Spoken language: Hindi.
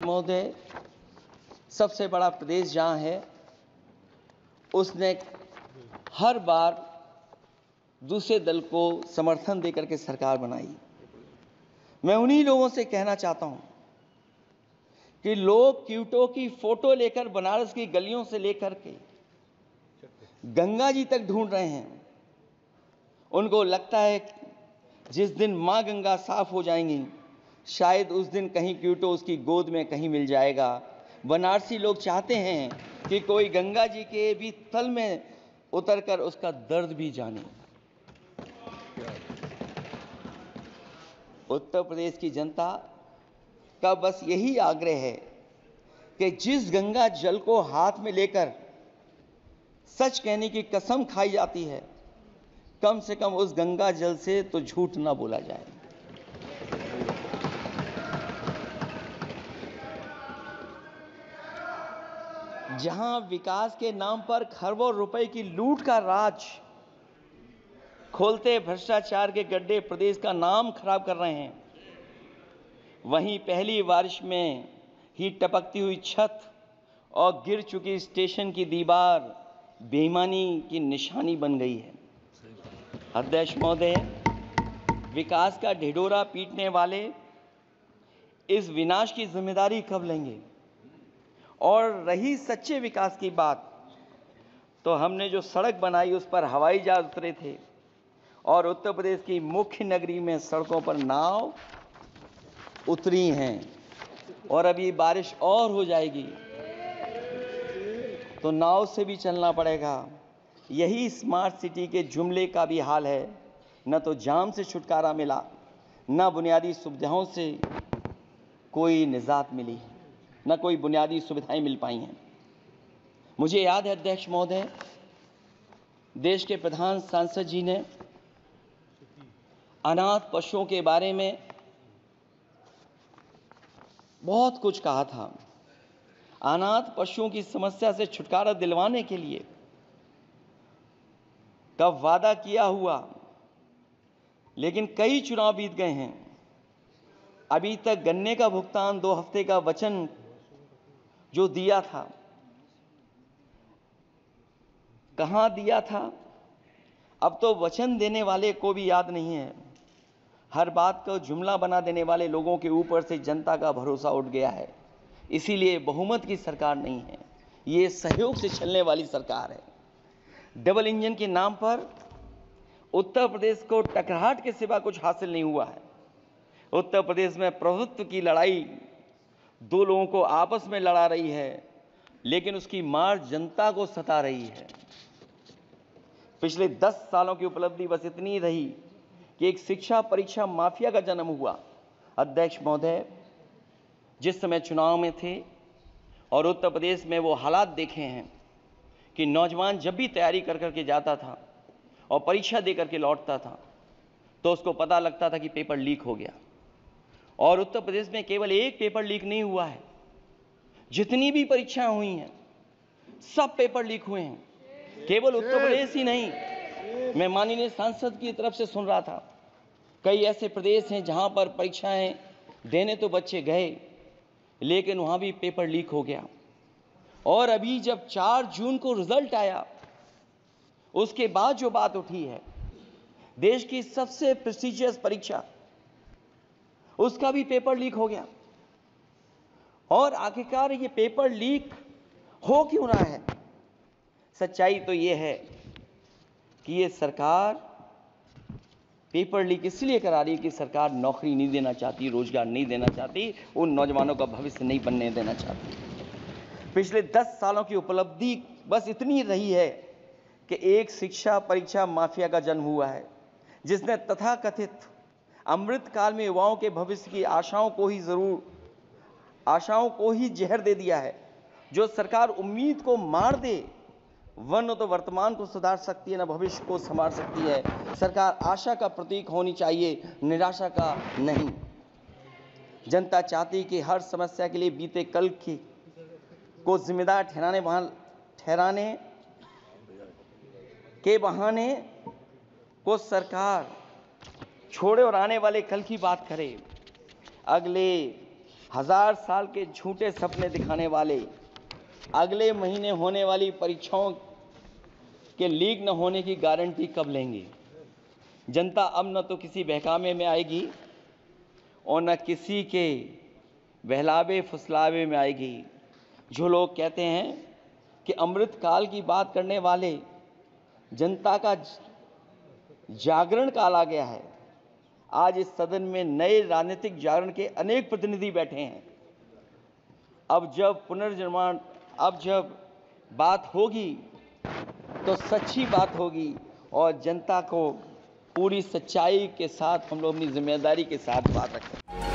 महोदय, सबसे बड़ा प्रदेश जहां है उसने हर बार दूसरे दल को समर्थन देकर के सरकार बनाई। मैं उन्हीं लोगों से कहना चाहता हूं कि लोग क्यूटो की फोटो लेकर बनारस की गलियों से लेकर के गंगा जी तक ढूंढ रहे हैं। उनको लगता है जिस दिन मां गंगा साफ हो जाएंगी शायद उस दिन कहीं क्यूटो उसकी गोद में कहीं मिल जाएगा। बनारसी लोग चाहते हैं कि कोई गंगा जी के भी तल में उतरकर उसका दर्द भी जाने। उत्तर प्रदेश की जनता का बस यही आग्रह है कि जिस गंगा जल को हाथ में लेकर सच कहने की कसम खाई जाती है, कम से कम उस गंगा जल से तो झूठ ना बोला जाए। जहां विकास के नाम पर खरबों रुपए की लूट का राज खोलते भ्रष्टाचार के गड्ढे प्रदेश का नाम खराब कर रहे हैं, वहीं पहली बारिश में ही टपकती हुई छत और गिर चुकी स्टेशन की दीवार बेईमानी की निशानी बन गई है। अध्यक्ष महोदय, विकास का ढिढोरा पीटने वाले इस विनाश की जिम्मेदारी कब लेंगे? और रही सच्चे विकास की बात, तो हमने जो सड़क बनाई उस पर हवाई जहाज उतरे थे और उत्तर प्रदेश की मुख्य नगरी में सड़कों पर नाव उतरी हैं और अभी बारिश और हो जाएगी तो नाव से भी चलना पड़ेगा। यही स्मार्ट सिटी के जुमले का भी हाल है। न तो जाम से छुटकारा मिला, न बुनियादी सुविधाओं से कोई निजात मिली, न कोई बुनियादी सुविधाएं मिल पाई हैं। मुझे याद है अध्यक्ष महोदय, देश के प्रधान सांसद जी ने अनाथ पशुओं के बारे में बहुत कुछ कहा था। अनाथ पशुओं की समस्या से छुटकारा दिलवाने के लिए कब वादा किया हुआ, लेकिन कई चुनाव बीत गए हैं, अभी तक गन्ने का भुगतान 2 हफ्ते का वचन जो दिया था, कहां दिया था? अब तो वचन देने वाले को भी याद नहीं है। हर बात को जुमला बना देने वाले लोगों के ऊपर से जनता का भरोसा उठ गया है। इसीलिए बहुमत की सरकार नहीं है, ये सहयोग से चलने वाली सरकार है। डबल इंजन के नाम पर उत्तर प्रदेश को टकराहट के सिवा कुछ हासिल नहीं हुआ है। उत्तर प्रदेश में प्रभुत्व की लड़ाई 2 लोगों को आपस में लड़ा रही है, लेकिन उसकी मार जनता को सता रही है। पिछले 10 सालों की उपलब्धि बस इतनी रही कि एक शिक्षा परीक्षा माफिया का जन्म हुआ। अध्यक्ष महोदय, जिस समय चुनाव में थे और उत्तर प्रदेश में वो हालात देखे हैं कि नौजवान जब भी तैयारी कर करके जाता था और परीक्षा दे करके लौटता था तो उसको पता लगता था कि पेपर लीक हो गया। और उत्तर प्रदेश में केवल एक पेपर लीक नहीं हुआ है, जितनी भी परीक्षाएं हुई हैं सब पेपर लीक हुए हैं। केवल उत्तर प्रदेश ही नहीं, मैं माननीय सांसद की तरफ से सुन रहा था, कई ऐसे प्रदेश हैं जहां पर परीक्षाएं देने तो बच्चे गए लेकिन वहां भी पेपर लीक हो गया। और अभी जब 4 जून को रिजल्ट आया, उसके बाद जो बात उठी है, देश की सबसे प्रेस्टिजियस परीक्षा, उसका भी पेपर लीक हो गया। और आखिरकार ये पेपर लीक हो क्यों रहा है? सच्चाई तो ये है कि ये सरकार पेपर लीक इसलिए करा रही है कि सरकार नौकरी नहीं देना चाहती, रोजगार नहीं देना चाहती, उन नौजवानों का भविष्य नहीं बनने देना चाहती। पिछले 10 सालों की उपलब्धि बस इतनी रही है कि एक शिक्षा परीक्षा माफिया का जन्म हुआ है, जिसने तथाकथित अमृत काल में युवाओं के भविष्य की आशाओं को ही जहर दे दिया है। जो सरकार उम्मीद को मार दे, वह न तो वर्तमान को सुधार सकती है, न भविष्य को संवार सकती है। सरकार आशा का प्रतीक होनी चाहिए, निराशा का नहीं। जनता चाहती कि हर समस्या के लिए बीते कल को जिम्मेदार ठहराने के बहाने को सरकार छोड़े और आने वाले कल की बात करे। अगले 1000 साल के झूठे सपने दिखाने वाले अगले महीने होने वाली परीक्षाओं के लीक न होने की गारंटी कब लेंगे? जनता अब न तो किसी बहकावे में आएगी और न किसी के बहलावे फुसलावे में आएगी। जो लोग कहते हैं कि अमृत काल की बात करने वाले जनता का जागरण काल आ गया है। आज इस सदन में नए राजनीतिक जागरण के अनेक प्रतिनिधि बैठे हैं। अब जब बात होगी तो सच्ची बात होगी और जनता को पूरी सच्चाई के साथ हम लोग अपनी जिम्मेदारी के साथ बात रखें।